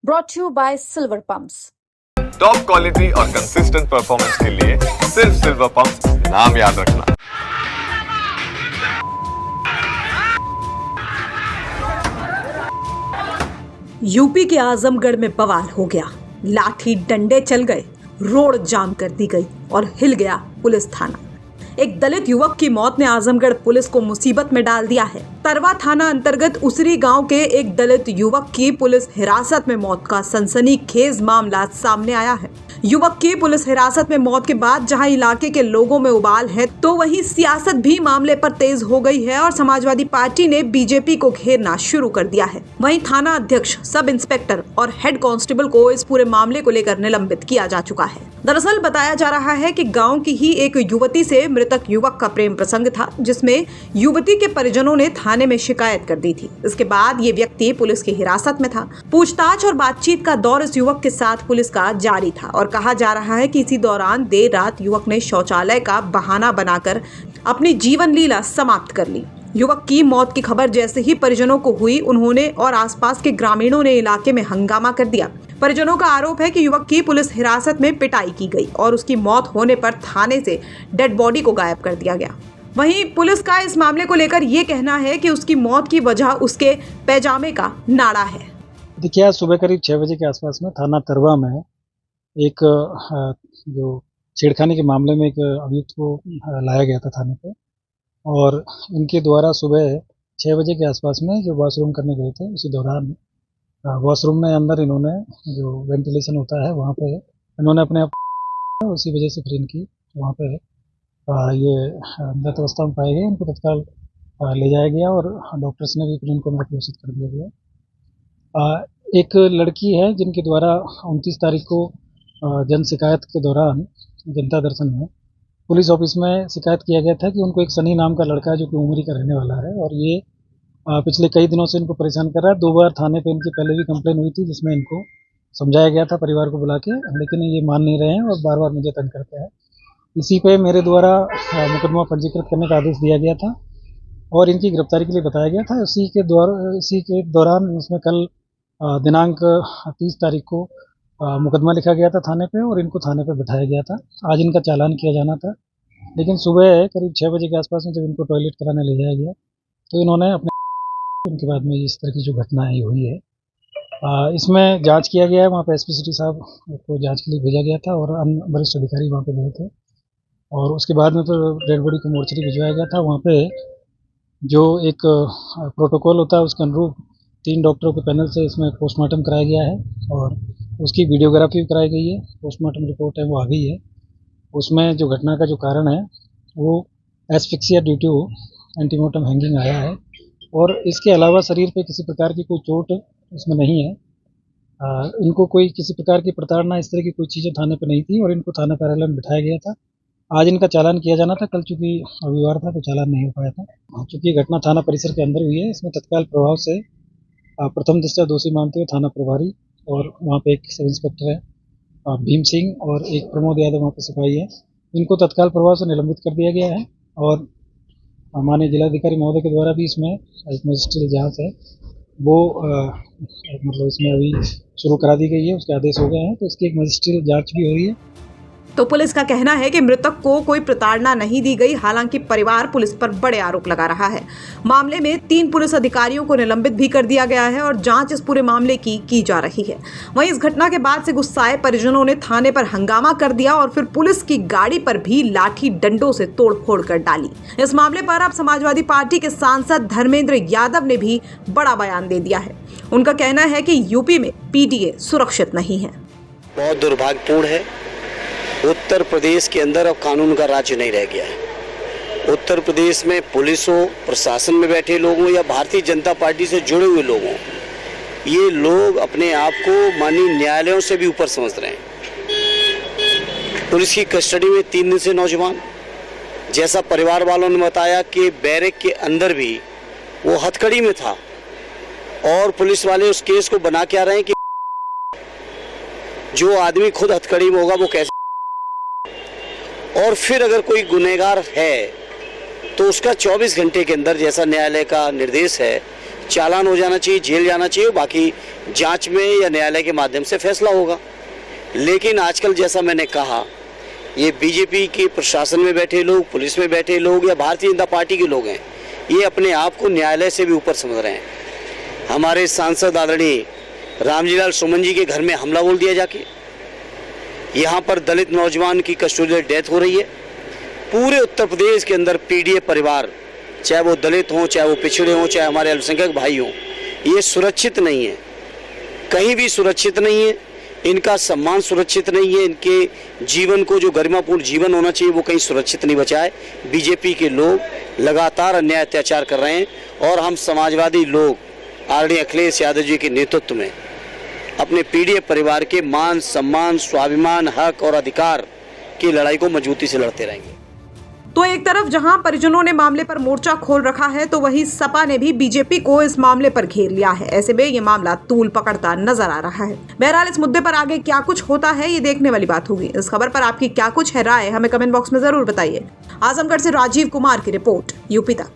brought to you by Silver Pumps. Top quality और consistent performance के लिए सिर्फ सिल्वर पंप्स नाम याद रखना। यूपी के आजमगढ़ में बवाल हो गया। लाठी डंडे चल गए, रोड जाम कर दी गई और हिल गया पुलिस थाना। एक दलित युवक की मौत ने आजमगढ़ पुलिस को मुसीबत में डाल दिया है। तरवा थाना अंतर्गत उसरी गांव के एक दलित युवक की पुलिस हिरासत में मौत का सनसनीखेज मामला सामने आया है। युवक की पुलिस हिरासत में मौत के बाद जहां इलाके के लोगों में उबाल है, तो वहीं सियासत भी मामले पर तेज हो गई है और समाजवादी पार्टी ने बीजेपी को घेरना शुरू कर दिया है। वहीं थाना अध्यक्ष, सब इंस्पेक्टर और हेड कांस्टेबल को इस पूरे मामले को लेकर निलंबित किया जा चुका है। दरअसल बताया जा रहा है कि गांव की ही एक युवती से मृतक युवक का प्रेम प्रसंग था, जिसमें युवती के परिजनों ने थाने में शिकायत कर दी थी। इसके बाद ये व्यक्ति पुलिस की हिरासत में था। पूछताछ और बातचीत का दौर इस युवक के साथ पुलिस का जारी था और कहा जा रहा है कि इसी दौरान देर रात युवक ने शौचालय का बहाना बनाकर अपनी जीवन लीला समाप्त कर ली। युवक की मौत की खबर जैसे ही परिजनों को हुई, उन्होंने और आसपास के ग्रामीणों ने इलाके में हंगामा कर दिया। परिजनों का आरोप है कि युवक की पुलिस हिरासत में पिटाई की गई और उसकी मौत होने पर थाने से डेड बॉडी को गायब कर दिया गया। वहीं पुलिस का इस मामले को लेकर ये कहना है कि उसकी मौत की वजह उसके पैजामे का नाड़ा है। देखिए, आज सुबह करीब 6 बजे के आसपास में थाना तरवा में एक जो छेड़खानी के मामले में एक अभियुक्त को लाया गया था थाने पे, और इनके द्वारा सुबह 6 बजे के आसपास में जो वॉशरूम करने गए थे, उसी दौरान वॉशरूम में अंदर इन्होंने जो वेंटिलेशन होता है वहाँ पे इन्होंने अपने आप उसी वजह से फिर इनकी वहाँ पे ये मृत अवस्था में पाए गए। इनको तत्काल ले जाया गया और डॉक्टर्स ने भी फिर इनको मृत घोषित कर दिया गया। एक लड़की है जिनके द्वारा 29 तारीख को जन शिकायत के दौरान जनता दर्शन में पुलिस ऑफिस में शिकायत किया गया था कि उनको एक सनी नाम का लड़का है जो कि उमरी का रहने वाला है, और ये पिछले कई दिनों से इनको परेशान कर रहा है। 2 बार थाने पे इनकी पहले भी कंप्लेन हुई थी, जिसमें इनको समझाया गया था परिवार को बुला के, लेकिन ये मान नहीं रहे हैं और बार बार मुझे तंग करते हैं। इसी पे मेरे द्वारा मुकदमा पंजीकृत करने का आदेश दिया गया था और इनकी गिरफ्तारी के लिए बताया गया था। इसी के दौरान इसमें कल दिनांक 30 तारीख को मुकदमा लिखा गया था थाने पे और इनको थाने पे बिठाया गया था। आज इनका चालान किया जाना था, लेकिन सुबह करीब 6 बजे के आसपास में जब इनको टॉयलेट कराने ले जाया गया तो इन्होंने अपने उनके बाद में इस तरह की जो घटना है हुई है। इसमें जांच किया गया है। वहाँ पे एसपी सिटी साहब को जांच के लिए भेजा गया था और अन्य वरिष्ठ अधिकारी वहाँ पे गए थे, और उसके बाद में तो डेड बॉडी को मोर्चरी भिजवाया गया था। वहाँ पे जो एक प्रोटोकॉल होता है उसके अनुरूप 3 डॉक्टरों के पैनल से इसमें पोस्टमार्टम कराया गया है और उसकी वीडियोग्राफी भी कराई गई है। पोस्टमार्टम रिपोर्ट है वो आ गई है। उसमें जो घटना का जो कारण है वो asphyxia due to antemortem hanging आया है, और इसके अलावा शरीर पे किसी प्रकार की कोई चोट इसमें नहीं है। इनको कोई किसी प्रकार की प्रताड़ना इस तरह की कोई चीज़ें थाने पे नहीं थी और इनको थाना कार्यालय में बिठाया गया था। आज इनका चालान किया जाना था, कल चूँकि रविवार था तो चालान नहीं हो पाया था। चूँकि घटना थाना परिसर के अंदर हुई है, इसमें तत्काल प्रभाव से प्रथम दृष्टया दोषी मानते हुए थाना प्रभारी और वहाँ पे एक सब इंस्पेक्टर है भीम सिंह और एक प्रमोद यादव वहाँ पे सिपाही है, इनको तत्काल प्रभाव से निलंबित कर दिया गया है। और माननीय जिलाधिकारी महोदय के द्वारा भी इसमें एक मजिस्ट्रियल जांच है वो मतलब इसमें अभी शुरू करा दी गई है, उसके आदेश हो गए हैं, तो इसकी एक मजिस्ट्रियल जांच भी हो रही है। तो पुलिस का कहना है कि मृतक को कोई प्रताड़ना नहीं दी गई। हालांकि परिवार पुलिस पर बड़े आरोप लगा रहा है। मामले में 3 पुलिस अधिकारियों को निलंबित भी कर दिया गया है और जांच इस पूरे मामले की जा रही है। वहीं इस घटना के बाद से गुस्साए परिजनों ने थाने पर हंगामा कर दिया और फिर पुलिस की गाड़ी पर भी लाठी डंडों से तोड़फोड़ कर डाली। इस मामले पर अब समाजवादी पार्टी के सांसद धर्मेंद्र यादव ने भी बड़ा बयान दे दिया है। उनका कहना है कि यूपी में पीटीए सुरक्षित नहीं है। बहुत दुर्भाग्यपूर्ण है। उत्तर प्रदेश के अंदर अब कानून का राज्य नहीं रह गया है। उत्तर प्रदेश में पुलिस हो, प्रशासन में बैठे लोग हों या भारतीय जनता पार्टी से जुड़े हुए लोग हों, ये लोग अपने आप को माननीय न्यायालयों से भी ऊपर समझ रहे हैं। पुलिस की कस्टडी में 3 दिन से नौजवान, जैसा परिवार वालों ने बताया कि बैरक के अंदर भी वो हथकड़ी में था, और पुलिस वाले उस केस को बना के आ रहे हैं कि जो आदमी खुद हथकड़ी में होगा वो कैसे, और फिर अगर कोई गुनहगार है तो उसका 24 घंटे के अंदर, जैसा न्यायालय का निर्देश है, चालान हो जाना चाहिए, जेल जाना चाहिए, बाकी जांच में या न्यायालय के माध्यम से फैसला होगा। लेकिन आजकल जैसा मैंने कहा, ये बीजेपी के प्रशासन में बैठे लोग, पुलिस में बैठे लोग या भारतीय जनता पार्टी के लोग हैं, ये अपने आप को न्यायालय से भी ऊपर समझ रहे हैं। हमारे सांसद आदरणीय रामजीलाल सुमन जी के घर में हमला बोल दिया जाके, यहाँ पर दलित नौजवान की कस्टोडियल डेथ हो रही है। पूरे उत्तर प्रदेश के अंदर पीडीए परिवार, चाहे वो दलित हों, चाहे वो पिछड़े हों, चाहे हमारे अल्पसंख्यक भाई हों, ये सुरक्षित नहीं है, कहीं भी सुरक्षित नहीं है। इनका सम्मान सुरक्षित नहीं है, इनके जीवन को जो गरिमापूर्ण जीवन होना चाहिए वो कहीं सुरक्षित नहीं बचा है। बीजेपी के लोग लगातार अन्याय अत्याचार कर रहे हैं और हम समाजवादी लोग आदरणीय अखिलेश यादव जी के नेतृत्व में अपने पीडीए परिवार के मान, सम्मान, स्वाभिमान, हक और अधिकार की लड़ाई को मजबूती से लड़ते रहेंगे। तो एक तरफ जहां परिजनों ने मामले पर मोर्चा खोल रखा है, तो वहीं सपा ने भी बीजेपी को इस मामले पर घेर लिया है। ऐसे में ये मामला तूल पकड़ता नजर आ रहा है। बहरहाल इस मुद्दे पर आगे क्या कुछ होता है, ये देखने वाली बात होगी। इस खबर पर आपकी क्या कुछ है राय, हमें कमेंट बॉक्स में जरूर बताइए। आजमगढ़ से राजीव कुमार की रिपोर्ट, यूपी तक।